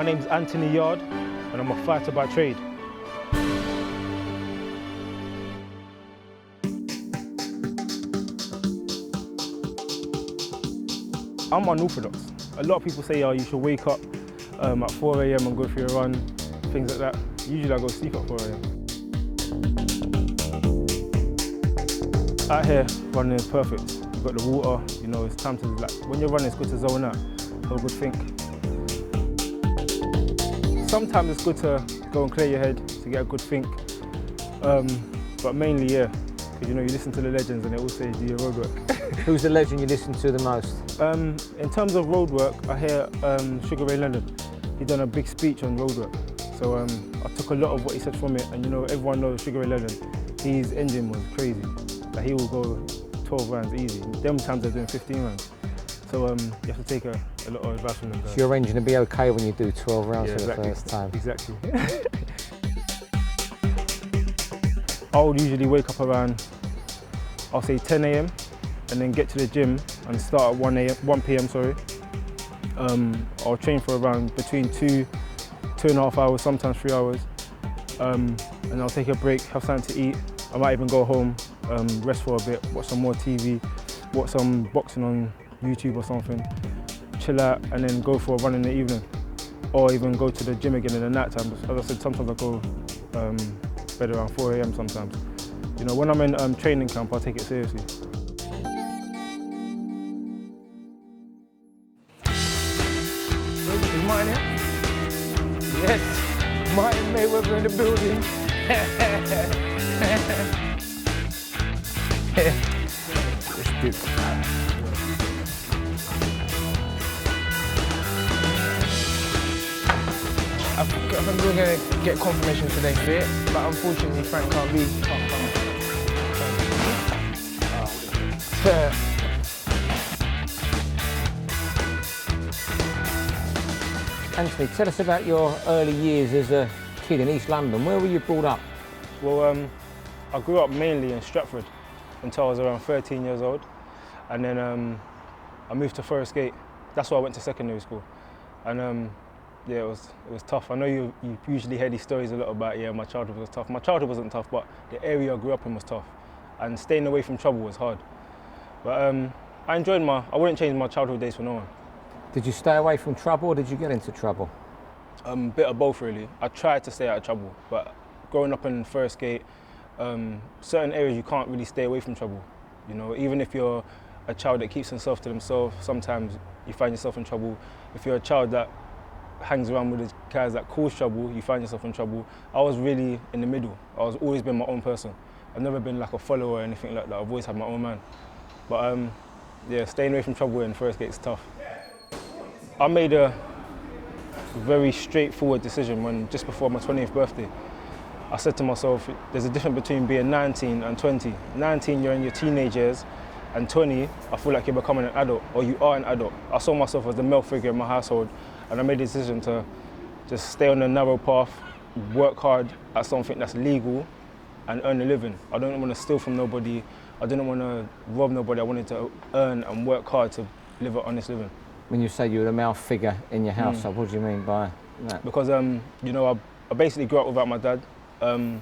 name's Anthony Yarde, and I'm a fighter by trade. I'm unorthodox. A lot of people say, oh, you should wake up at 4 a.m. and go for a run, things like that. Usually I go sleep at 4 a.m. Out here, running is perfect. You've got the water, you know, it's time to, like, when you're running, it's good to zone out, have a good think. Sometimes it's good to go and clear your head to get a good think, but mainly, yeah, because you know, you listen to the legends and they all say, do your road work. Who's the legend you listen to the most? In terms of road work, I hear Sugar Ray Leonard. He done a big speech on road work. So I took a lot of what he said from it, and you know, everyone knows Sugar Ray Leonard. His engine was crazy. Like, he will go 12 rounds easy. Them times they're doing 15 rounds. So you have to take a lot of advice from them guys. So your engine will be okay when you do 12 rounds for exactly, the first time? Exactly. I would usually wake up around, I'll say 10 a.m. and then get to the gym and start at 1 p.m. I'll train for around between 2.5 hours, sometimes 3 hours. And I'll take a break, have something to eat. I might even go home, rest for a bit, watch some more TV, watch some boxing on YouTube or something, chill out, and then go for a run in the evening. Or even go to the gym again in the night time. As I said, sometimes I go bed around 4 a.m. sometimes. You know, when I'm in training camp, I take it seriously. Is Martin here? Yes, Martin Mayweather in the building. Let's do it. I think we're going to get confirmation today for it, but unfortunately Frank can't be. Anthony, tell us about your early years as a kid in East London. Where were you brought up? Well, I grew up mainly in Stratford until I was around 13 years old, and then I moved to Forest Gate. That's where I went to secondary school, and yeah, it was tough. I know you usually hear these stories a lot about, yeah, my childhood was tough. My childhood wasn't tough, but the area I grew up in was tough, and staying away from trouble was hard. But I wouldn't change my childhood days for no one. Did you stay away from trouble or did you get into trouble? Bit of both really. I tried to stay out of trouble, but growing up in Forest Gate, certain areas you can't really stay away from trouble. You know, even if you're a child that keeps himself to themselves, sometimes you find yourself in trouble. If you're a child that hangs around with the guys that cause trouble, you find yourself in trouble. I was really in the middle. I was always been my own person. I've never been like a follower or anything like that. I've always had my own man. But yeah, staying away from trouble in Forest Gate is tough. I made a very straightforward decision when, just before my 20th birthday. I said to myself, there's a difference between being 19 and 20. 19, you're in your teenage years, and 20, I feel like you're becoming an adult, or you are an adult. I saw myself as the male figure in my household, and I made the decision to just stay on the narrow path, work hard at something that's legal, and earn a living. I don't want to steal from nobody. I didn't want to rob nobody. I wanted to earn and work hard to live an honest living. When you say you were the male figure in your household, what do you mean by that? Because you know, I basically grew up without my dad until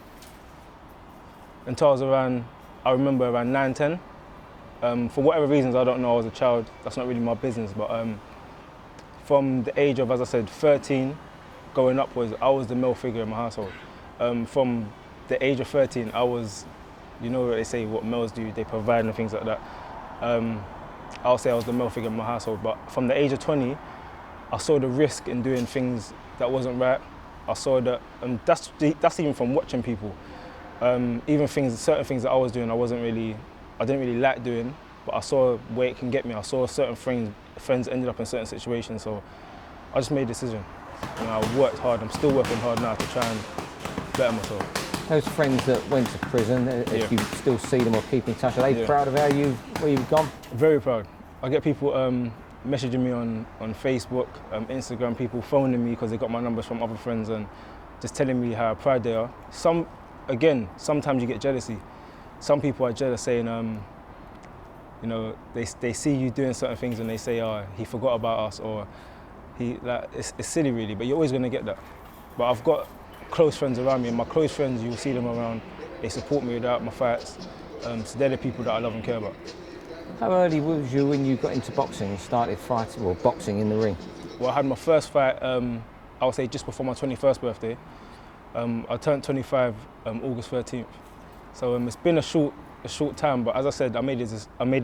I was around, I remember around 9, 10. For whatever reasons, I don't know, I was a child. That's not really my business. But from the age of, as I said, 13, going upwards, I was the male figure in my household. From the age of 13, I was, you know what they say, what males do, they provide and things like that. I'll say I was the male figure in my household, but from the age of 20, I saw the risk in doing things that wasn't right. I saw that, and that's even from watching people. Even certain things that I was doing, I didn't really like doing, but I saw where it can get me. I saw certain friends ended up in certain situations, so I just made a decision. You know, I worked hard. I'm still working hard now to try and better myself. Those friends that went to prison, if you still see them or keep in touch, are they proud of where you've gone? Very proud. I get people messaging me on Facebook, Instagram, people phoning me because they got my numbers from other friends and just telling me how proud they are. Sometimes you get jealousy. Some people are jealous saying, you know, they see you doing certain things and they say, oh, he forgot about us, or It's silly really, but you're always gonna get that. But I've got close friends around me, and my close friends, you'll see them around. They support me without my fights. So they're the people that I love and care about. How early was you when you got into boxing and started fighting, or boxing in the ring? Well, I had my first fight, I would say just before my 21st birthday. I turned 25 August 13th. So it's been a short time, but as I said, I made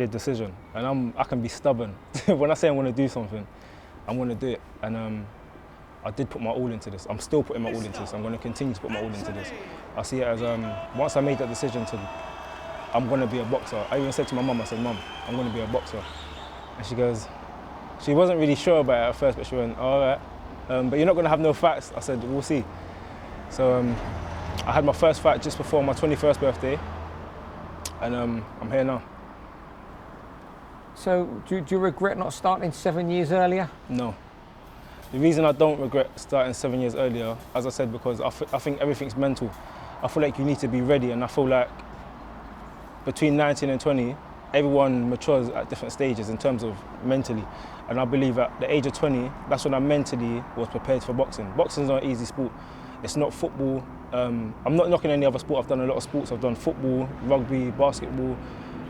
a decision, and I can be stubborn. When I say I want to do something, I'm going to do it. And I did put my all into this. I'm still putting my all into this. I'm going to continue to put my all into this. I see it as once I made that decision I'm going to be a boxer. I even said to my mum, I said, Mum, I'm going to be a boxer. And she wasn't really sure about it at first, but she went, all right, but you're not going to have no fights. I said, we'll see. So I had my first fight just before my 21st birthday, and I'm here now. So do you regret not starting 7 years earlier? No. The reason I don't regret starting 7 years earlier, as I said, because I think everything's mental. I feel like you need to be ready, and I feel like between 19 and 20, everyone matures at different stages in terms of mentally. And I believe at the age of 20, that's when I mentally was prepared for boxing. Boxing's not an easy sport. It's not football. I'm not knocking any other sport. I've done a lot of sports. I've done football, rugby, basketball,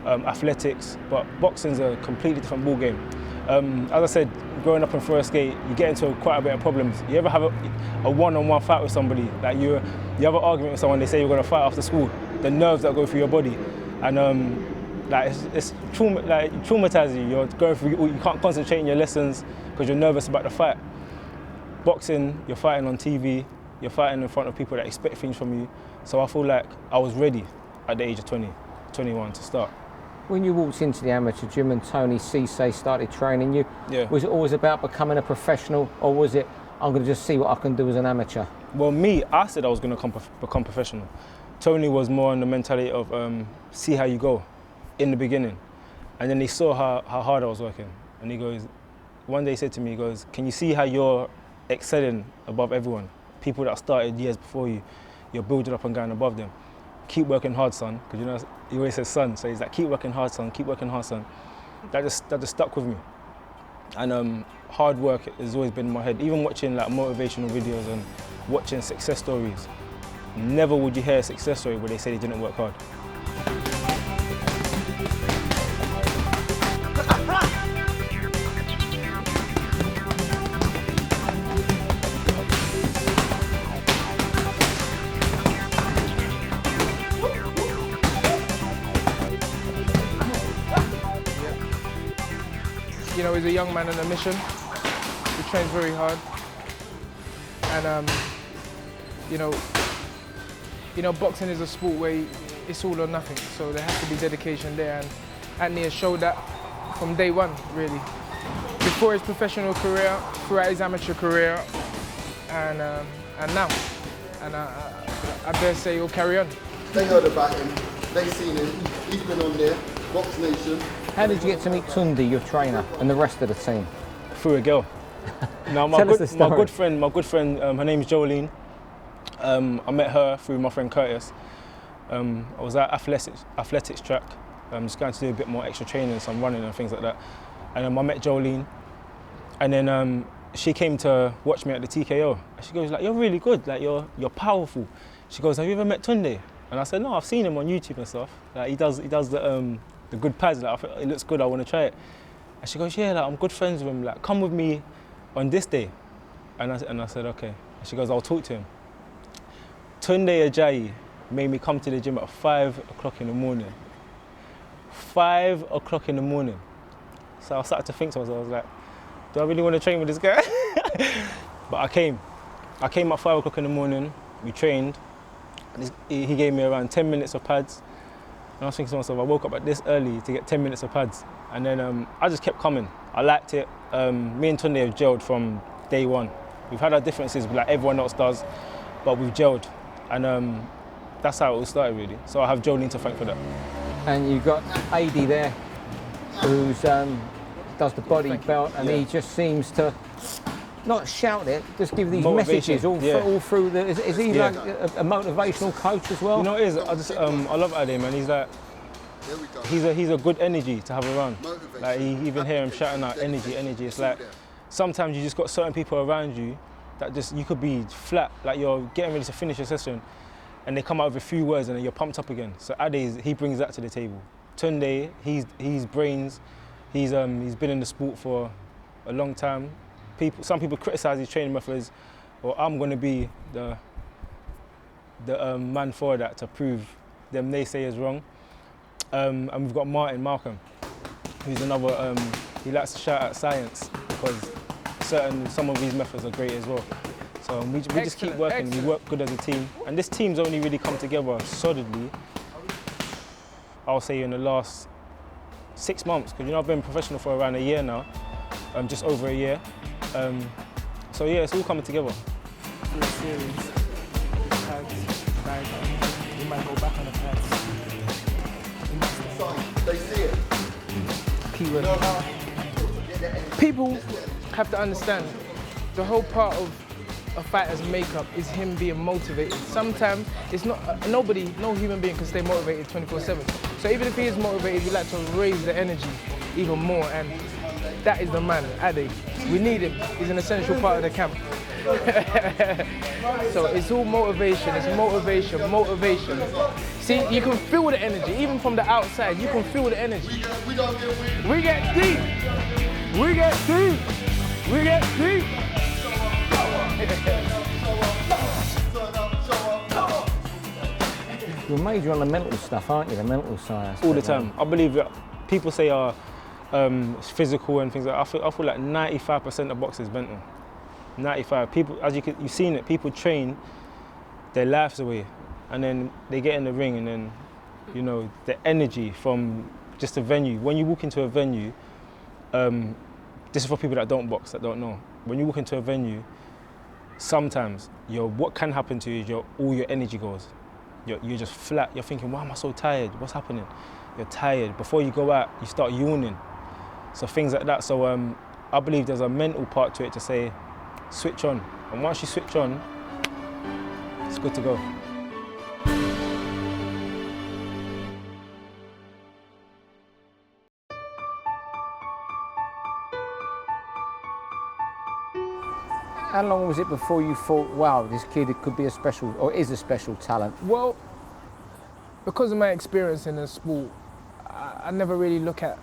athletics, but boxing's a completely different ball game. As I said, growing up in Forest Gate, you get into quite a bit of problems. You ever have a one-on-one fight with somebody, like you have an argument with someone, they say you're going to fight after school, the nerves that go through your body, and it's traumatizing you. You're going through, you can't concentrate in your lessons because you're nervous about the fight. Boxing, you're fighting on TV, you're fighting in front of people that expect things from you. So I feel like I was ready at the age of 20, 21 to start. When you walked into the amateur gym and Tony Cisse started training you, was it always about becoming a professional, or was it, I'm going to just see what I can do as an amateur? Well, I said I was going to become professional. Tony was more on the mentality of see how you go in the beginning. And then he saw how hard I was working. And he goes, one day he said to me, he goes, can you see how you're excelling above everyone? People that started years before you, you're building up and going above them. Keep working hard, son, because you know he always says son, so he's like, keep working hard, son, keep working hard, son. That just stuck with me. And hard work has always been in my head. Even watching like motivational videos and watching success stories, never would you hear a success story where they say they didn't work hard. You know, he's a young man on a mission. He trains very hard, and you know, boxing is a sport where it's all or nothing. So there has to be dedication there, and Anthony has showed that from day one, really. Before his professional career, throughout his amateur career, and now, and I dare say he'll carry on. They heard about him. They seen him. He's been on there. BoxNation. How did you get to meet Tunde, your trainer, and the rest of the team? Through a girl. Now, my good friend, her name is Jolene. I met her through my friend Curtis. I was at athletics track, just going to do a bit more extra training, some running and things like that. And I met Jolene, and then she came to watch me at the TKO. And she goes, like, you're really good, like you're powerful. She goes, have you ever met Tunde? And I said, no, I've seen him on YouTube and stuff. Like he does the good pads. Like, I feel it looks good. I want to try it. And she goes, yeah, like I'm good friends with him. Like, come with me on this day. And I said, okay. And she goes, I'll talk to him. Tunde Ajayi made me come to the gym at 5 o'clock in the morning. 5 o'clock in the morning. So I started to think to myself, I was like, do I really want to train with this guy? But I came at 5 o'clock in the morning. We trained. He gave me around 10 minutes of pads. And I was thinking to myself, I woke up at this early to get 10 minutes of pads. And then I just kept coming. I liked it. Me and Tunde have gelled from day one. We've had our differences like everyone else does, but we've gelled. And that's how it all started, really. So I have Jolene to thank for that. And you've got AD there, who's does the body belt, and he just seems to not shout it, just give these messages all through the. Is he like a motivational coach as well? You know, it is. I love Ade, man. He's like, he's a good energy to have around. Like you even hear him shouting out energy. It's like sometimes you just got certain people around you that just, you could be flat, like you're getting ready to finish your session and they come out with a few words and then you're pumped up again. So Ade, he brings that to the table. Tunde, he's brains, he's been in the sport for a long time. Some people criticise his training methods, or I'm going to be the man for that to prove them naysayers wrong. And we've got Malcolm, who's another, he likes to shout out science because some of these methods are great as well. So we just keep working, we work good as a team. And this team's only really come together solidly, I'll say in the last 6 months, because I've been professional for around a year now, just over a year. So yeah, it's all coming together. Through a series, pads, we might go back on the pads. They see it. Keyword. People have to understand the whole part of a fighter's makeup is him being motivated. Sometimes it's not, no human being can stay motivated 24/7. So even if he is motivated, we like to raise the energy even more, and that is the man, Ade. We need him. He's an essential part of the camp. So it's all motivation, it's motivation. See, you can feel the energy, even from the outside, you can feel the energy. We get deep. We get deep. We get deep. You're major on the mental stuff, aren't you? The mental side. All the time. I believe that people say physical and things like that. I feel like 95% of boxing is mental. 95. People, as you've seen it, people train their lives away, and then they get in the ring, and then, the energy from just a venue. When you walk into a venue, this is for people that don't box, that don't know. When you walk into a venue, sometimes what can happen to you is all your energy goes. You're just flat. You're thinking, why am I so tired? What's happening? You're tired. Before you go out, you start yawning. So things like that. So I believe there's a mental part to it to say, switch on. And once you switch on, it's good to go. How long was it before you thought, wow, this kid could be a special, or is a special talent? Well, because of my experience in the sport, I never really look at,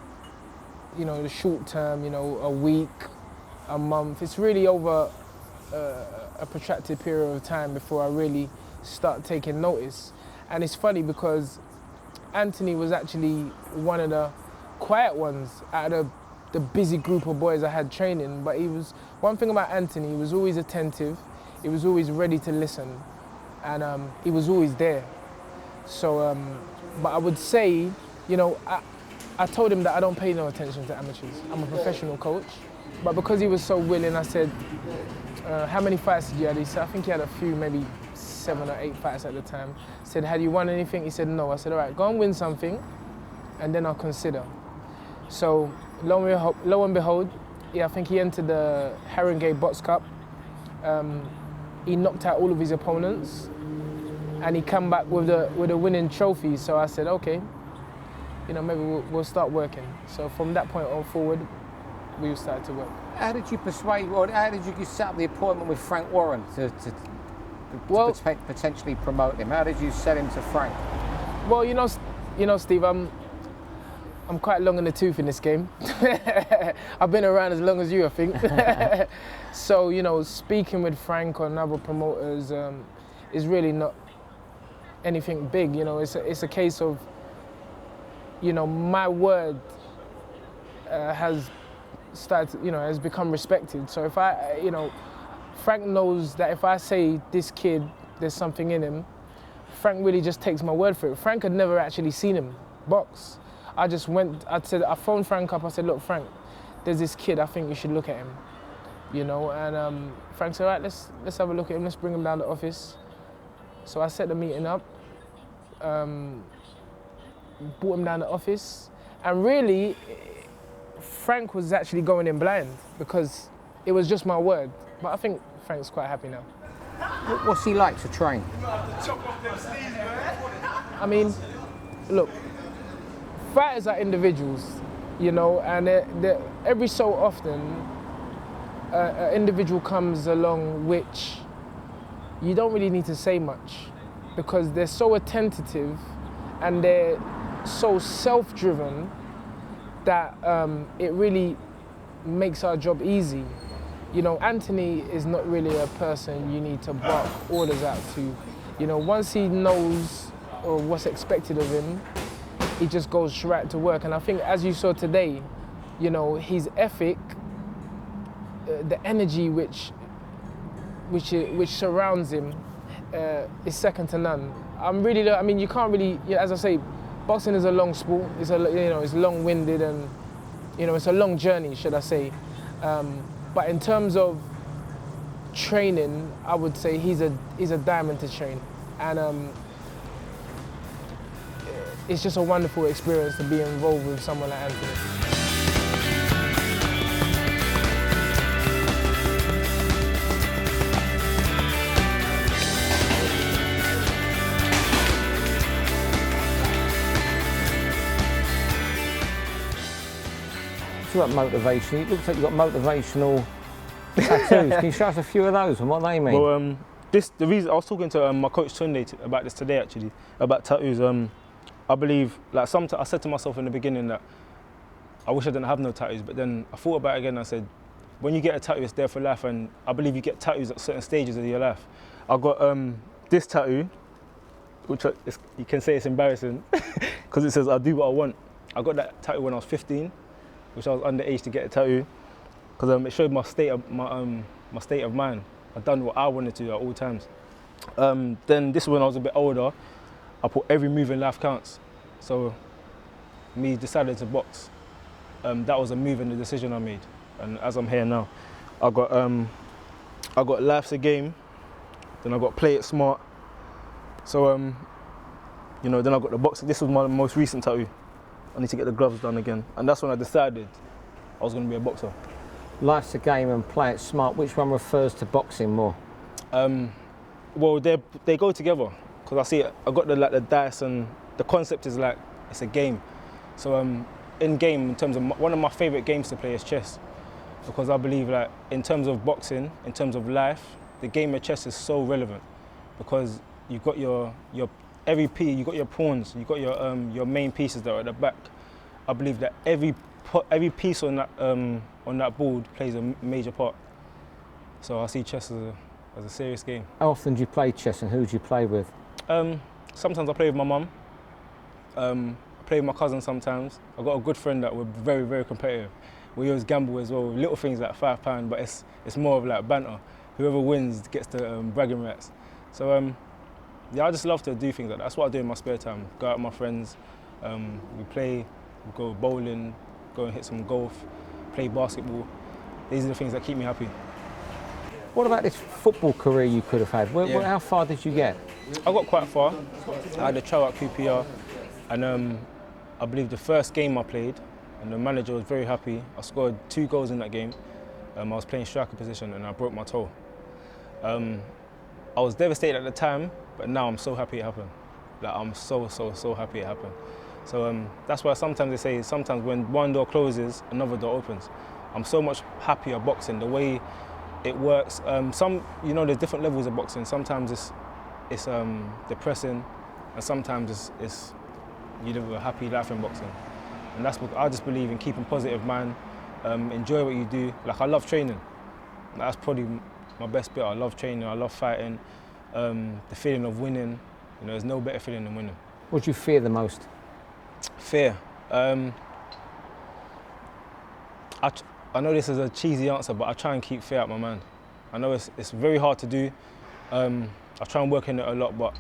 the short term, a week, a month. It's really over a protracted period of time before I really start taking notice. And it's funny because Anthony was actually one of the quiet ones out of the busy group of boys I had training, but one thing about Anthony, he was always attentive, he was always ready to listen, and he was always there. So, but I would say, I told him that I don't pay no attention to amateurs. I'm a professional coach, but because he was so willing, I said, how many fights did you have? He said, I think he had a few, maybe 7 or 8 fights at the time. I said, had you won anything? He said, no. I said, all right, go and win something, and then I'll consider. So, lo and behold, I think he entered the Haringey Box Cup. He knocked out all of his opponents, and he came back with a winning trophy. So I said, okay, maybe we'll start working. So from that point on forward, we started to work. How did you persuade, or how did you set up the appointment with Frank Warren to potentially promote him? How did you sell him to Frank? Well, Steve, I'm quite long in the tooth in this game. I've been around as long as you, I think. So, speaking with Frank or other promoters is really not anything big. It's a case of, my word has started, has become respected. So if Frank knows that if I say this kid, there's something in him, Frank really just takes my word for it. Frank had never actually seen him box. I phoned Frank up, I said, look, Frank, there's this kid, I think you should look at him, and Frank said, all right, let's have a look at him, let's bring him down to the office. So I set the meeting up, brought him down to the office, and really, Frank was actually going in blind because it was just my word, but I think Frank's quite happy now. What's he like to train? I mean, look, fighters are individuals, and every so often, an individual comes along which you don't really need to say much, because they're so attentive and they're so self-driven that it really makes our job easy. You know, Anthony is not really a person you need to bark orders out to. You know, once he knows what's expected of him, he just goes straight to work. And I think, as you saw today, you know, his ethic, the energy which surrounds him is second to none. I mean, you can't really, as I say, boxing is a long sport. It's it's long-winded, and it's a long journey, should I say. But in terms of training, I would say he's a diamond to train, and it's just a wonderful experience to be involved with someone like Anthony. About motivation, it looks like you've got motivational tattoos. Can you show us a few of those and what they mean? Well, the reason I was talking to my coach Tunde about this today, actually, about tattoos. I believe, like, sometimes I said to myself in the beginning that I wish I didn't have no tattoos, but then I thought about it again and I said, when you get a tattoo, it's there for life, and I believe you get tattoos at certain stages of your life. I got this tattoo, which you can say it's embarrassing, because it says I do what I want. I got that tattoo when I was 15. Which I was underage to get a tattoo, because it showed my state of mind. I'd done what I wanted to do at all times. Then this, when I was a bit older, I put every move in life counts. So me decided to box. That was a move and a decision I made. And as I'm here now, I got life's a game. Then I got play it smart. So then I got the box. This was my most recent tattoo. I need to get the gloves done again. And that's when I decided I was going to be a boxer. Life's a game and play it smart. Which one refers to boxing more? Well, they go together. Because I see it, I got the dice, and the concept is like, it's a game. So in game, in terms of one of my favourite games to play is chess. Because I believe, like, in terms of boxing, in terms of life, the game of chess is so relevant. Because you've got every piece, you got your pawns, you got your main pieces that are at the back. I believe that every piece on that board plays a major part. So I see chess as a serious game. How often do you play chess, and who do you play with? Sometimes I play with my mum. I play with my cousin sometimes. I've got a good friend that we're very, very competitive. We always gamble as well, little things like £5, but it's more of like banter. Whoever wins gets the bragging rights. So yeah, I just love to do things like that. That's what I do in my spare time. Go out with my friends, we play, we go bowling, go and hit some golf, play basketball. These are the things that keep me happy. What about this football career you could have had? How far did you get? I got quite far. I had a trial at QPR, and I believe the first game I played, and the manager was very happy. I scored 2 goals in that game. I was playing striker position and I broke my toe. I was devastated at the time, but now I'm so happy it happened. Like, I'm so happy it happened. So that's why sometimes they say, sometimes when one door closes, another door opens. I'm so much happier boxing, the way it works. There's different levels of boxing. Sometimes it's depressing, and sometimes you live a happy life in boxing. And that's what I just believe in, keeping positive mind, enjoy what you do. Like, I love training. That's probably my best bit. I love training, I love fighting. The feeling of winning, there's no better feeling than winning. What do you fear the most? Fear. I know this is a cheesy answer, but I try and keep fear out my mind. I know it's very hard to do. I try and work in it a lot, but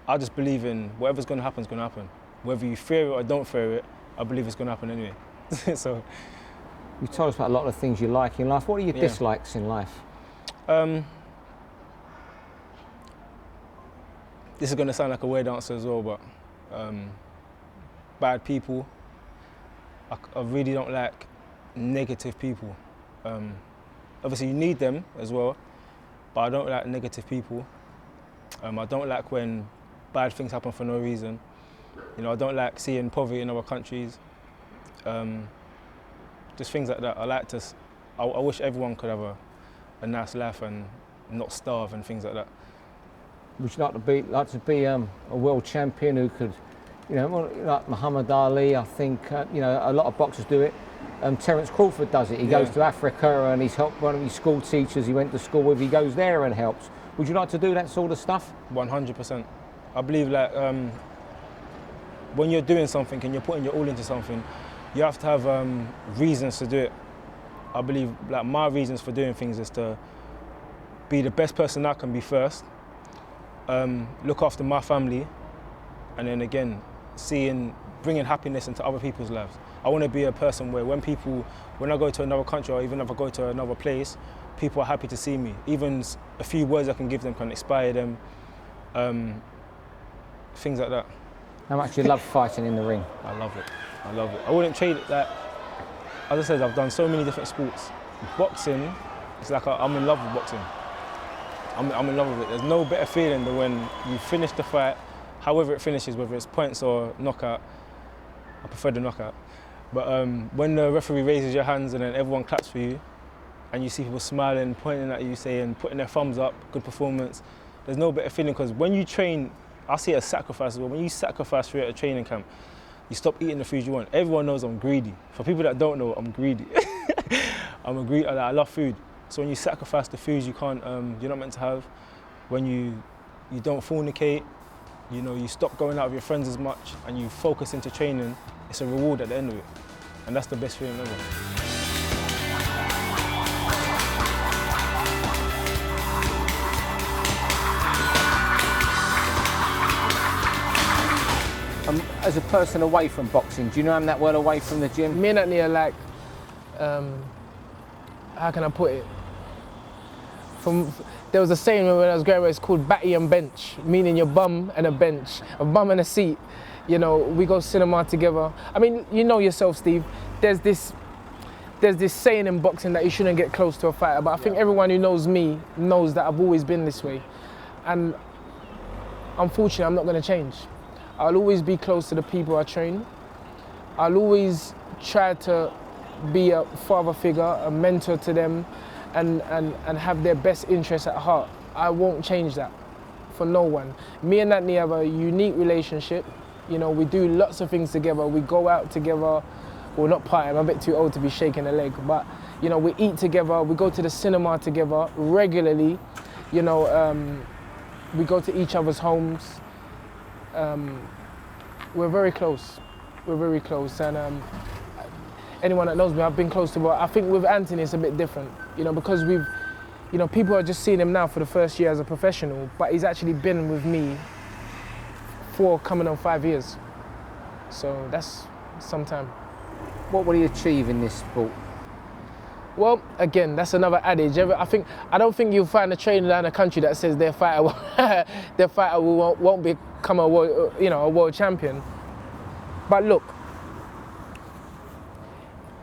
I just believe in whatever's going to happen is going to happen. Whether you fear it or don't fear it, I believe it's going to happen anyway. So, you told us about a lot of things you like in life. What are your dislikes in life? This is going to sound like a weird answer as well, but bad people. I really don't like negative people. Obviously you need them as well, but I don't like negative people. I don't like when bad things happen for no reason. I don't like seeing poverty in other countries. Just things like that. I like to I wish everyone could have a nice life and not starve and things like that. Would you like to be a world champion who could, like Muhammad Ali? I think a lot of boxers do it. Terence Crawford does it. He goes to Africa and he's helped one of his school teachers he went to school with. He goes there and helps. Would you like to do that sort of stuff? 100%. I believe like when you're doing something and you're putting your all into something, you have to have reasons to do it. I believe like my reasons for doing things is to be the best person I can be first, look after my family, and then again, bringing happiness into other people's lives. I want to be a person where when I go to another country or even if I go to another place, people are happy to see me. Even a few words I can give them can inspire them, things like that. How much do you love fighting in the ring? I love it. I love it. I wouldn't trade it. That. As I said, I've done so many different sports. Boxing, it's like I'm in love with boxing. I'm in love with it. There's no better feeling than when you finish the fight, however it finishes, whether it's points or knockout. I prefer the knockout. But when the referee raises your hands and then everyone claps for you, and you see people smiling, pointing at you, saying, putting their thumbs up, good performance, there's no better feeling, because when you train, I see it as sacrifice as well. When you sacrifice for it at a training camp, you stop eating the food you want. Everyone knows I'm greedy. For people that don't know, I'm greedy. I love food. So when you sacrifice the foods you can't, you're not meant to have, when you don't fornicate, you stop going out with your friends as much and you focus into training, it's a reward at the end of it. And that's the best feeling ever. As a person away from boxing, do you know I'm that well away from the gym? Me and Anthony are like, how can I put it? There was a saying when I was growing up, it's called batty and bench, meaning your bum and a bench, a bum and a seat. We go cinema together. I mean, you know yourself, Steve, there's this saying in boxing that you shouldn't get close to a fighter, but I think everyone who knows me knows that I've always been this way. And unfortunately, I'm not going to change. I'll always be close to the people I train. I'll always try to be a father figure, a mentor to them, and have their best interests at heart. I won't change that for no one. Me and Anthony have a unique relationship. We do lots of things together. We go out together. Well, not party, I'm a bit too old to be shaking a leg, but we eat together, we go to the cinema together regularly. We go to each other's homes. We're very close. We're very close, and anyone that knows me, I've been close to. But I think with Anthony, it's a bit different, because people are just seeing him now for the first year as a professional, but he's actually been with me for coming on 5 years. So that's some time. What will he achieve in this sport? Well, again, that's another adage. I don't think you'll find a trainer down the country that says their fighter won't become a world champion. But look,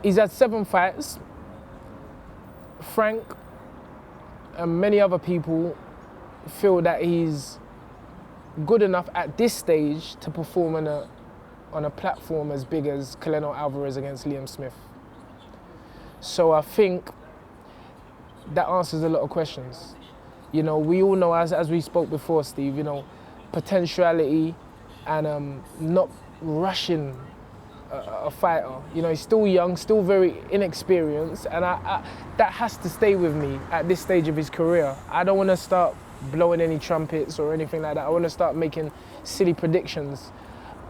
he's had 7 fights. Frank and many other people feel that he's good enough at this stage to perform on a platform as big as Canelo Alvarez against Liam Smith. So I think that answers a lot of questions. We all know, as we spoke before, Steve, potentiality and not rushing a fighter. He's still young, still very inexperienced, and that has to stay with me at this stage of his career. I don't want to start blowing any trumpets or anything like that. I want to start making silly predictions.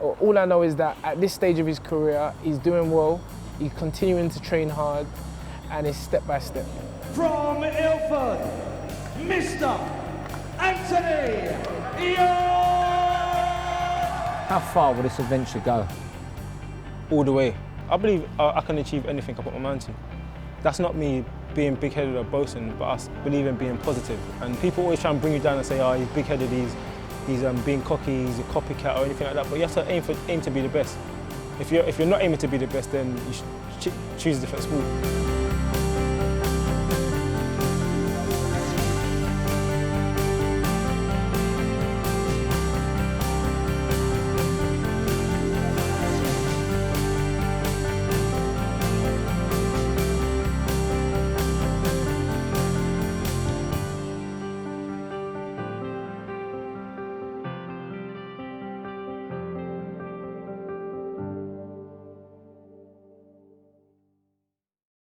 All I know is that at this stage of his career, he's doing well, he's continuing to train hard, and it's step by step. From Ilford, Mr. Anthony Yarde! How far will this adventure go? All the way. I believe I can achieve anything I put my mind to. That's not me being big-headed or boasting, but us believing being positive. And people always try and bring you down and say, oh, he's big-headed, he's being cocky, he's a copycat or anything like that, but you have to aim to be the best. If you're not aiming to be the best, then you should choose a different sport.